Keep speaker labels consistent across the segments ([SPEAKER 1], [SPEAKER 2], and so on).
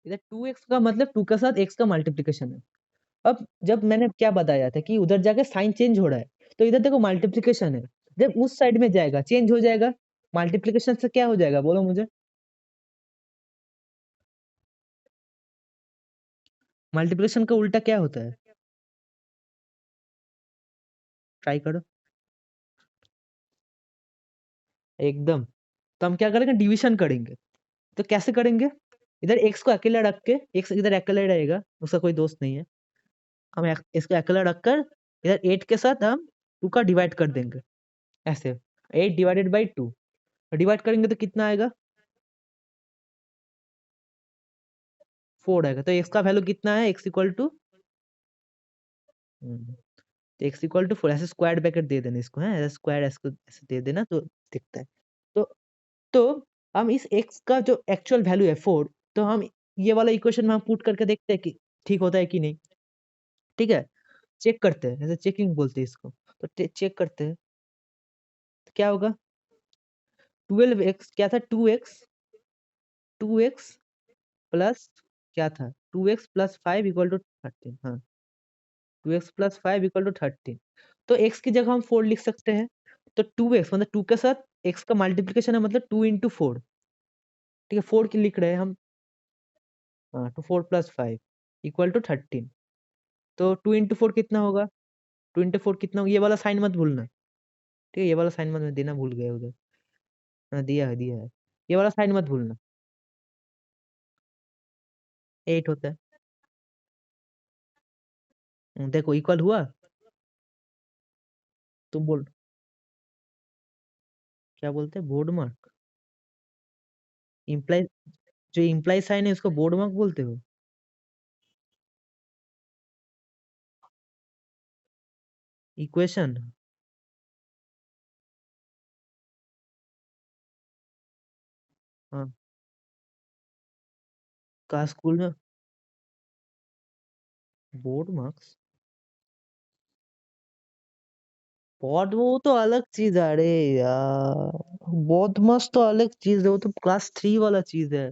[SPEAKER 1] इधर 2x का मतलब 2 के साथ x का मल्टीप्लिकेशन है। अब जब मैंने क्या बताया था कि उधर जाके साइन चेंज हो रहा है, तो इधर देखो मल्टीप्लिकेशन है, जब उस साइड में जाएगा चेंज हो जाएगा। मल्टीप्लिकेशन से क्या हो जाएगा बोलो मुझे? मल्टीप्लिकेशन का उल्टा क्या होता है? ट्राई करो एकदम। तो हम क्या करेंगे, डिवीजन करेंगे। तो कैसे करेंगे? इधर x को अकेला रख के, x इधर अकेला रहेगा, उसका कोई दोस्त नहीं है। हम इसको अकेला रखकर इधर 8 के साथ हम 2 का डिवाइड कर देंगे, ऐसे 8 डिवाइडेड बाई 2 डिवाइड करेंगे तो कितना आएगा? 4 आएगा। तो x का वैल्यू कितना है? x इक्वल टू तो x इक्वल टू 4 ऐसे स्क्वायर ब्रैकेट दे देना इसको, है ऐसे स्क्वायर ऐसे दे देना तो दिखता है। तो तो हम इस x का जो एक्चुअल वैल्यू है 4, तो हम ये वाला इक्वेशन में हम पुट करके देखते हैं कि ठीक होता है कि नहीं। ठीक है, चेक करते हैं, ऐसे चेकिंग बोलते हैं इसको। तो चेक करते हैं तो क्या होगा? 12x क्या था? 2x प्लस क्या था? 2x plus 5 equal to 13। हाँ, 2x प्लस 5 इक्वल टू 13। तो x की जगह हम 4 लिख सकते हैं। तो 2x मतलब 2 के साथ x का मल्टीप्लिकेशन है, मतलब 2 इंटू 4। ठीक है, 4 की लिख रहे हैं हम। हाँ, तो 4 प्लस 5 इक्वल टू 13। तो 2 इंटू 4 कितना होगा? 2 इंटू 4 कितना होगा? ये वाला साइन मत भूलना। ठीक है, ये वाला साइन मत, मैं देना भूल गया उधर। हाँ, दिया है दिया है। ये वाला साइन मत भूलना। 8 होता है। देखो इक्वल हुआ। तुम बोल, क्या बोलते हैं? Board mark? इम्प्लाई, जो इम्प्लाई साइन है उसको बोर्ड मार्क बोलते हो? इक्वेशन? हाँ, का स्कूल में बोर्ड मार्क्स? बोर्ड वो तो अलग चीज है। अरे यार, बोर्ड मार्क्स तो अलग चीज है, वो तो क्लास 3 वाला चीज है।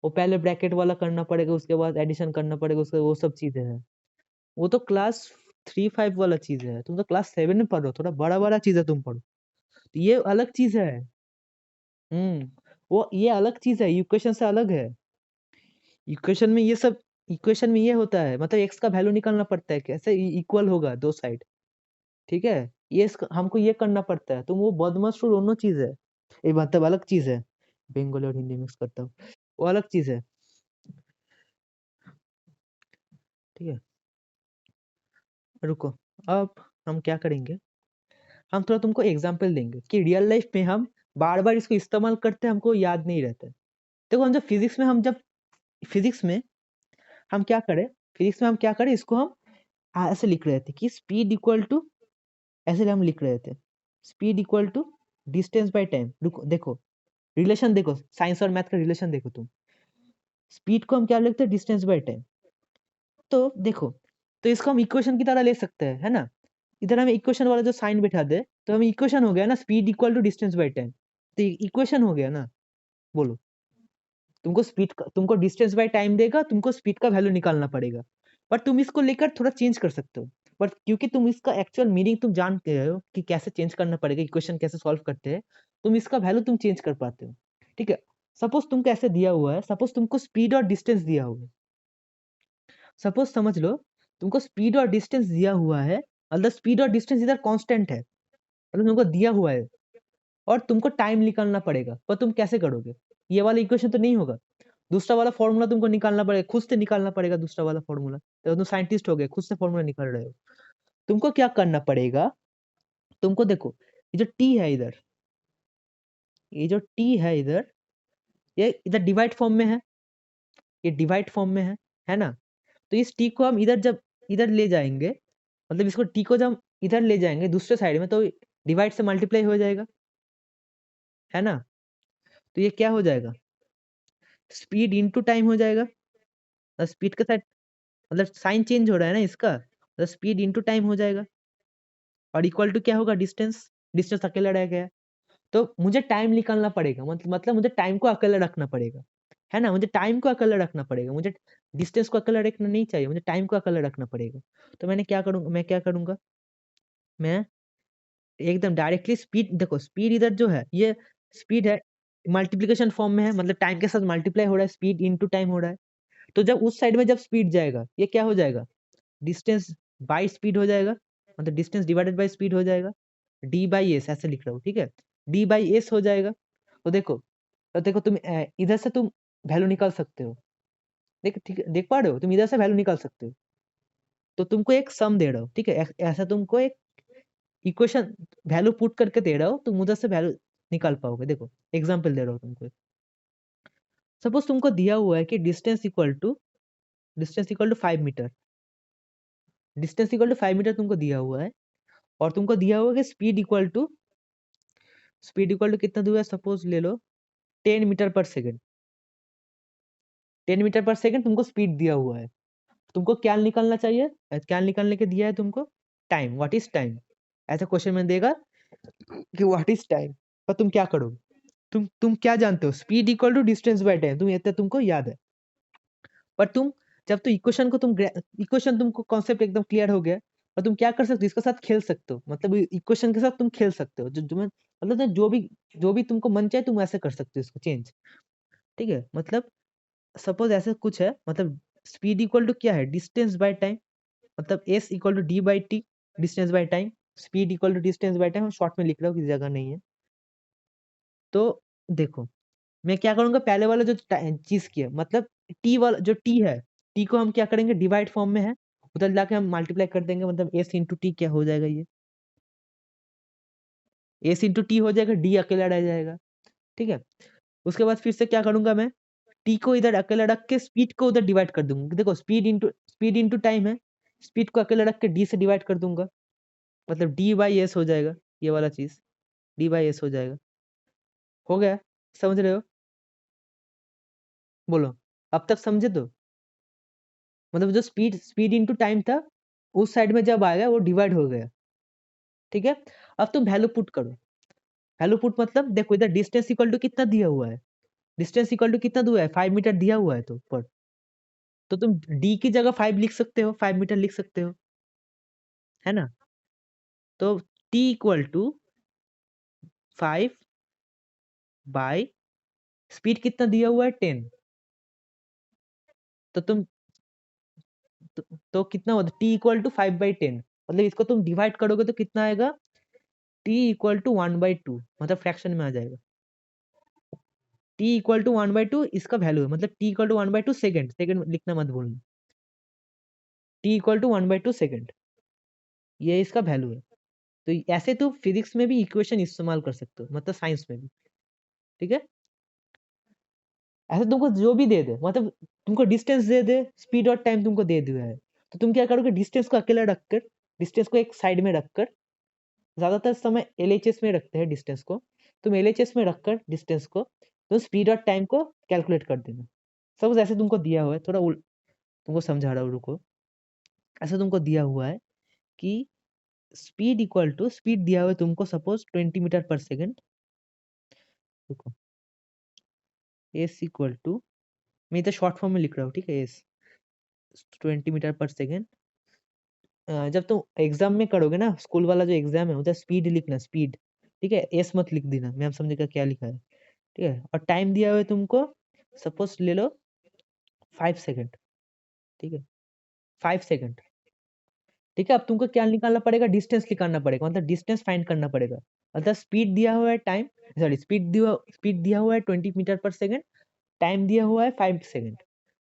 [SPEAKER 1] वो पहले ब्रैकेट वाला करना पड़ेगा, उसके बाद एडिशन करना पड़ेगा, उसके वो सब चीजें हैं। वो तो क्लास 3-5 वाला चीज है। तुम तो क्लास 7 में पढ़ो, थोड़ा बड़ा बड़ा चीज है तुम पढ़ो। तो ये अलग चीज है। हम्म, वो ये अलग चीज है, इक्वेशन से अलग है। इक्वेशन में ये सब, इक्वेशन में ये होता है, मतलब एक्स का वैल्यू निकालना पड़ता है, कैसे इक्वल होगा दो साइड। ठीक है, हमको ये करना पड़ता है। तुम वो बदमाश तो दोनों चीज है, ये मतलब अलग चीज है। बंगाली और हिंदी मिक्स करता हूँ, वो अलग चीज है। ठीक है, रुको। अब हम क्या करेंगे, हम थोड़ा तुमको एग्जांपल देंगे कि रियल लाइफ में हम बार बार इसको इस्तेमाल करते हैं, हमको याद नहीं रहता है। देखो हम जब फिजिक्स में, फिजिक्स में हम क्या करें, फिजिक्स में हम क्या करें, इसको हम ऐसे लिख रहे थे कि स्पीड इक्वल टू, ऐसे हम लिख रहे थे, speed equal to distance by time. रुको देखो, रिलेशन देखो, साइंस और मैथ का रिलेशन देखो तुम। स्पीड को हम क्या लिखते हैं? Distance by time. तो देखो, तो इसको हम इक्वेशन की तरह ले सकते हैं, है ना। इधर हमें इक्वेशन वाला जो साइन बैठा दे, तो हमें इक्वेशन हो गया ना, speed equal to distance by time. तो इक्वेशन हो गया ना। बोलो, तुमको स्पीड का, तुमको डिस्टेंस बाय टाइम देगा, तुमको स्पीड का वैल्यू निकालना पड़ेगा। पर तुम इसको लेकर थोड़ा चेंज कर सकते हो। बट क्योंकि तुम इसका एक्चुअल मीनिंग तुम जानते हो कि कैसे चेंज करना पड़ेगा, इक्वेशन कैसे सॉल्व करते हैं, तुम इसका वैल्यू तुम चेंज कर पाते हो। ठीक है, सपोज तुमको ऐसे दिया हुआ है, सपोज तुमको स्पीड और डिस्टेंस दिया हुआ है। सपोज समझ लो, तुमको स्पीड और डिस्टेंस दिया हुआ है, मतलब स्पीड और डिस्टेंस इधर कांस्टेंट है, मतलब तुमको दिया हुआ है, और तुमको टाइम निकालना पड़ेगा। पर तुम कैसे करोगे? ये वाला इक्वेशन तो नहीं होगा। दूसरा वाला फॉर्मूला तुमको निकालना पड़ेगा, खुद से निकालना पड़ेगा दूसरा वाला फॉर्मूला। तो तुम साइंटिस्ट हो गए, खुद से फॉर्मूला निकाल रहे हो। तुमको क्या करना पड़ेगा, तुमको देखो, ये जो टी है इधर, ये जो टी है इधर, ये इधर डिवाइड फॉर्म में है, ये डिवाइड फॉर्म में है ना। तो इस टी को हम इधर जब इधर ले जाएंगे, मतलब इसको टी को जब हम इधर ले जाएंगे दूसरे साइड में, तो डिवाइड से मल्टीप्लाई हो जाएगा, है ना। तो ये क्या हो जाएगा? स्पीड इनटू टाइम हो जाएगा। स्पीड के साथ मतलब साइन चेंज हो रहा है ना इसका, तो स्पीड इनटू टाइम हो जाएगा। और इक्वल टू क्या होगा? डिस्टेंस, डिस्टेंस अकेला रह गया। तो मुझे टाइम निकालना पड़ेगा, मतलब मुझे टाइम को अकेला रखना पड़ेगा। है ना, मुझे टाइम को अकेला रखना पड़ेगा, मुझे डिस्टेंस को अकेला रखना नहीं चाहिए, मुझे टाइम को अकेला रखना पड़ेगा। तो मैं क्या करूंगा, मैं एकदम डायरेक्टली स्पीड, देखो स्पीड इधर जो है ये स्पीड है, मल्टीप्लिकेशन फॉर्म में है, मतलब टाइम के साथ मल्टीप्लाई हो रहा है, स्पीड इनटू टाइम हो रहा है। तो जब उस साइड में जब स्पीड जाएगा, ये क्या हो जाएगा, डिस्टेंस बाई स्पीड हो जाएगा, मतलब डिस्टेंस डिवाइडेड बाई स्पीड हो जाएगा, डी बाई एस ऐसे लिख रहा हूँ, ठीक है, डी बाई एस हो जाएगा। तो देखो तुम इधर से तुम वैल्यू निकाल सकते हो, देख ठीक है, देख पा रहे हो, तुम इधर से वैल्यू निकाल सकते हो। तो तुमको एक सम दे रहा हूँ, ठीक है, ऐसा तुमको एक इक्वेशन वैल्यू पुट करके दे रहा हूँ, तुम उधर से वैल्यू निकाल पाओगे। देखो एग्जाम्पल दे रहा हूँ तुमको, सपोज तुमको दिया हुआ है कि distance equal to 5 metre, distance equal to 5 metre तुमको दिया हुआ है, और तुमको दिया हुआ है कि स्पीड इक्वल टू कितना दिया है, सपोज ले लो 10 मीटर पर सेकेंड, 10 मीटर पर सेकेंड तुमको स्पीड दिया हुआ है। तुमको क्या निकालना चाहिए, क्या निकालने के दिया है तुमको, टाइम, व्हाट इज टाइम, ऐसा क्वेश्चन में देगा कि व्हाट इज टाइम। पर तुम क्या करोगे, तुम क्या जानते हो, speed equal to distance by time, तुम इतना तुमको याद है। पर तुम जब तो इक्वेशन तुमको कॉन्सेप्ट एकदम क्लियर हो गया, और तुम क्या कर सकते हो, इसके साथ खेल सकते हो, मतलब इक्वेशन के साथ तुम खेल सकते हो, मतलब जो भी तुमको मन चाहे तुम ऐसे कर सकते हो इसको चेंज, ठीक है। मतलब सपोज ऐसे कुछ है, मतलब स्पीड इक्वल टू क्या है, डिस्टेंस बाय टाइम, मतलब S equal to D by T, distance by time, speed equal to distance by time, short में लिख रहा हूँ, किसी जगह नहीं है। तो देखो मैं क्या करूंगा, पहले वाला जो चीज की है, मतलब टी वाला जो टी है, टी को हम क्या करेंगे, डिवाइड फॉर्म में है, उधर जाके हम मल्टीप्लाई कर देंगे, मतलब एस इंटू टी क्या हो जाएगा, ये एस इंटू टी हो जाएगा, डी अकेला रह जाएगा, ठीक है। उसके बाद फिर से क्या करूंगा मैं, टी को इधर अकेला रख के स्पीड को उधर डिवाइड कर दूंगा, देखो स्पीड इंटू टाइम है, स्पीड को अकेला रख के डी से डिवाइड कर दूंगा, मतलब डी बाई एस हो जाएगा, ये वाला चीज डी बाई एस हो जाएगा। हो गया, समझ रहे हो, बोलो, अब तक समझे तो, मतलब जो स्पीड इंटू टाइम था, उस साइड में जब आएगा वो डिवाइड हो गया, ठीक है। अब तुम वैल्यू पुट करो, वैल्यू पुट मतलब देखो इधर डिस्टेंस इक्वल टू कितना दिया हुआ है, डिस्टेंस इक्वल टू कितना दिया है, 5 मीटर दिया हुआ है, तो पर तो तुम डी की जगह 5 लिख सकते हो, 5 मीटर लिख सकते हो, है ना। तो T equal to 5 by speed कितना दिया हुआ है, 10, तो तुम तो कितना होता है, टी इक्वल टू 5/10, मतलब इसको तुम डिवाइड करोगे तो कितना आएगा, टी इक्वल टू 1/2, मतलब फ्रैक्शन में आ जाएगा, टी इक्वल टू 1/2 इसका वैल्यू है, मतलब T equal to 1/2 second, second लिखना मत भूलना, टी इक्वल टू 1/2 सेकेंड, ये इसका वैल्यू है। तो ऐसे तो फिजिक्स में भी इक्वेशन इस्तेमाल कर सकते हो, मतलब साइंस में भी, ठीक है। ऐसे तुमको जो भी दे दे, मतलब तुमको डिस्टेंस दे दे, स्पीड और टाइम तुमको दे दिया है, तो तुम क्या करोगे, डिस्टेंस को अकेला रखकर, डिस्टेंस को एक साइड में रखकर, ज्यादातर समय एलएचएस में रखते हैं डिस्टेंस को, तुम एलएचएस में रखकर डिस्टेंस को, तो स्पीड और टाइम को कैलकुलेट कर देना। सपोज ऐसे तुमको दिया हुआ है, तुमको समझा रहा हूँ, रुको। ऐसे तुमको दिया हुआ है कि स्पीड दिया हुआ है तुमको, सपोज 20 मीटर पर सेकेंड, रुको, एस इक्वल टू, मैं इधर शॉर्ट फॉर्म में लिख रहा हूँ, ठीक है, एस 20 मीटर पर सेकेंड। जब तुम एग्जाम में करोगे ना, स्कूल वाला जो एग्जाम है उधर स्पीड लिखना, स्पीड, ठीक है, एस मत लिख देना, मैम समझेगा क्या लिखा है, ठीक है। और टाइम दिया हुआ है तुमको, सपोज ले लो 5 सेकेंड, ठीक है, 5 सेकेंड, ठीक है। अब तुमको क्या निकालना पड़ेगा, डिस्टेंस निकालना पड़ेगा, मतलब डिस्टेंस फाइंड करना पड़ेगा, मतलब स्पीड दिया हुआ है, टाइम सॉरी स्पीड दिया हुआ है 20 मीटर पर सेकेंड, टाइम दिया हुआ है 5 सेकेंड,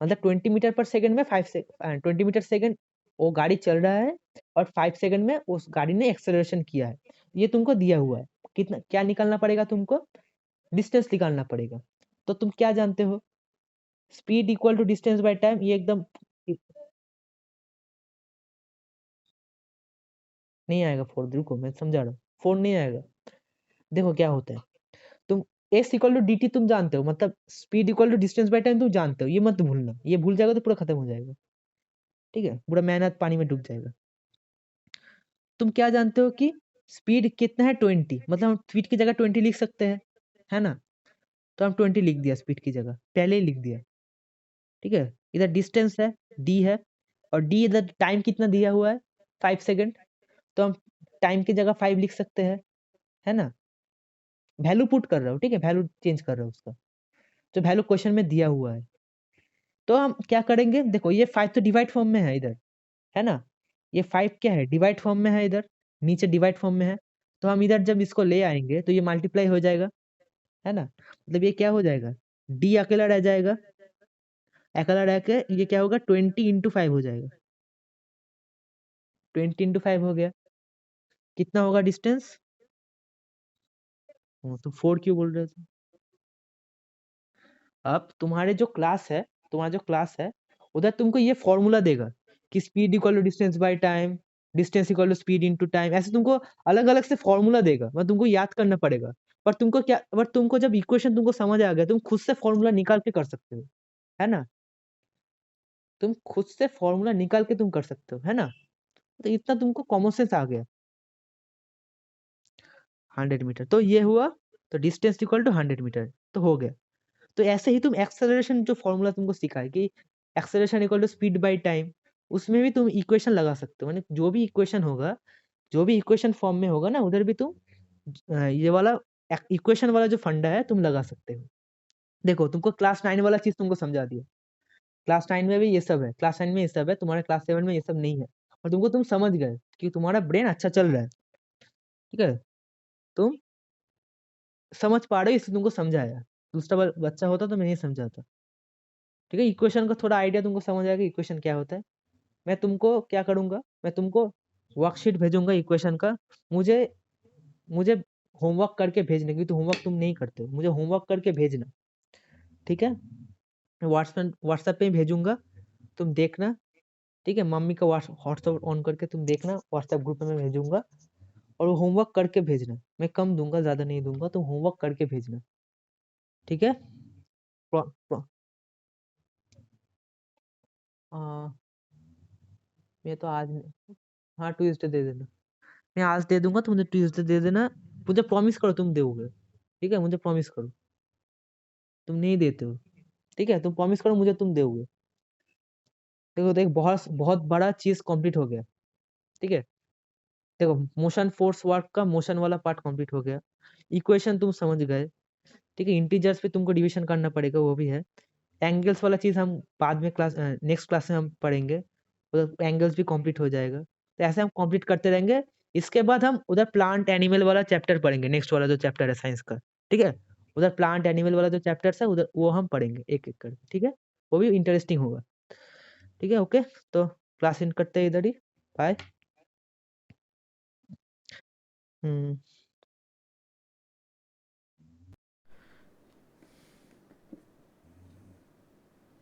[SPEAKER 1] मतलब 20 मीटर पर सेकेंड में 20 मीटर सेकेंड वो गाड़ी चल रहा है, और 5 सेकेंड में उस गाड़ी ने एक्सेलरेशन किया है, ये तुमको दिया हुआ है। कितना क्या निकालना पड़ेगा तुमको, डिस्टेंस निकालना पड़ेगा। तो तुम क्या जानते हो, speed equal to distance by time, ये एकदम नहीं आएगा फोर, रुको मैं समझा रहा हूँ, फोर नहीं आएगा। देखो क्या होता है, तुम S equal to D T तुम जानते हो, मतलब speed equal to distance by time तुम जानते हो, ये मत भूलना, ये भूल जाएगा तो पूरा खत्म हो जाएगा, ठीक है, पूरा मेहनत पानी में डूब जाएगा। तुम क्या जानते हो कि स्पीड कितना है, 20, मतलब हम स्पीड की जगह 20 लिख सकते हैं, है ना। तो हम 20 लिख दिया स्पीड की जगह, पहले ही लिख दिया। ठीक है, इधर डिस्टेंस है, डी है, और डी इधर टाइम कितना दिया हुआ है, 5 सेकंड, तो हम टाइम की जगह 5 लिख सकते हैं, है ना। वैल्यू पुट कर रहा हूँ, ठीक है, वैल्यू चेंज कर रहा हूँ उसका, जो वैल्यू क्वेश्चन में दिया हुआ है। तो हम क्या करेंगे, देखो ये 5 तो डिवाइड फॉर्म में है इधर, है ना। ये 5 क्या है, डिवाइड फॉर्म में है, इधर नीचे डिवाइड फॉर्म में है। तो हम इधर जब इसको ले आएंगे तो ये मल्टीप्लाई हो जाएगा, है ना। मतलब ये क्या हो जाएगा, डी अकेला रह जाएगा, अकेला रह के ये क्या होगा, 20 × 5 हो जाएगा। 20 × 5 हो गया, कितना होगा डिस्टेंस। तुम 4 क्यों बोल रहे थे। अब तुम्हारा जो क्लास है, उधर तुमको ये फॉर्मूला देगा कि speed equal to distance by time, distance equal to speed into time, ऐसे तुमको अलग अलग से फॉर्मूला देगा, मतलब तुमको याद करना पड़ेगा। पर तुमको जब इक्वेशन तुमको समझ आ गया, तुम खुद से फॉर्मूला निकाल के कर सकते हो, है ना। तुम खुद से फॉर्मूला निकाल के तुम कर सकते हो, है ना। तो इतना तुमको कॉमन सेंस आ गया। 100 मीटर तो ये हुआ, तो डिस्टेंस इक्वल टू 100 मीटर तो हो गया। तो ऐसे ही तुम एक्सेलरेशन जो फॉर्मूला तुमको सिखा है कि acceleration equal to speed by time, उसमें भी तुम इक्वेशन लगा सकते हो, मतलब जो भी इक्वेशन होगा, जो भी इक्वेशन फॉर्म में होगा ना, उधर भी तुम ये वाला इक्वेशन वाला जो फंडा है तुम लगा सकते हो। देखो तुमको क्लास 9 वाला चीज तुमको समझा दिया, क्लास 9 में भी ये सब है, क्लास 9 में ये सब है, तुम्हारे क्लास 7 में ये सब नहीं है, और तुम समझ गए कि तुम्हारा ब्रेन अच्छा चल रहा है। ठीक है, तुम समझ पा रहे हो, इसलिए तुमको समझाया। दूसरा बच्चा होता तो मैं नहीं समझाता। ठीक है, इक्वेशन का थोड़ा आइडिया तुमको समझ आएगा, इक्वेशन क्या होता है। मैं तुमको क्या करूंगा, मैं तुमको वर्कशीट भेजूंगा इक्वेशन का। मुझे मुझे होमवर्क करके भेजने की, तो होमवर्क तुम नहीं करते हो, मुझे होमवर्क करके भेजना। ठीक है, व्हाट्सएप व्हाट्सएप पे ही भेजूंगा, तुम देखना। ठीक है, मम्मी का व्हाट्सएप ऑन करके तुम देखना, व्हाट्सएप ग्रुप में मैं भेजूंगा, और वो होमवर्क करके भेजना। मैं कम दूंगा, ज्यादा नहीं दूंगा, तुम होमवर्क करके भेजना। ठीक है। प्रो, प्रो, आ, मैं तो आज, हाँ ट्यूसडे दे देना। मैं आज दे दूंगा, तुम मुझे ट्यूसडे दे देना। मुझे प्रॉमिस करो तुम दोगे। ठीक है, मुझे प्रॉमिस करो, तुम नहीं देते हो। ठीक है, तुम प्रॉमिस करो मुझे, तुम दोगे। देखो देख, बहुत बहुत बड़ा चीज कंप्लीट हो गया। ठीक है, देखो मोशन फोर्स वर्क का मोशन वाला पार्ट कंप्लीट हो गया। इक्वेशन तुम समझ गए। ठीक है, इंटीजर्स पे तुमको डिवीजन करना पड़ेगा, वो भी है। एंगल्स वाला चीज हम बाद में नेक्स्ट क्लास में हम पढ़ेंगे, उधर एंगल्स भी कंप्लीट हो जाएगा। तो ऐसे हम कंप्लीट करते रहेंगे। इसके बाद हम उधर प्लांट एनिमल वाला चैप्टर पढ़ेंगे, नेक्स्ट वाला जो चैप्टर है साइंस का। ठीक है, उधर प्लांट एनिमल वाला जो चैप्टर है उधर वो हम पढ़ेंगे एक एक करके। ठीक है, वो भी इंटरेस्टिंग होगा। ठीक है, ओके, तो क्लास इन करते हैं इधर ही। बाय। हम्म।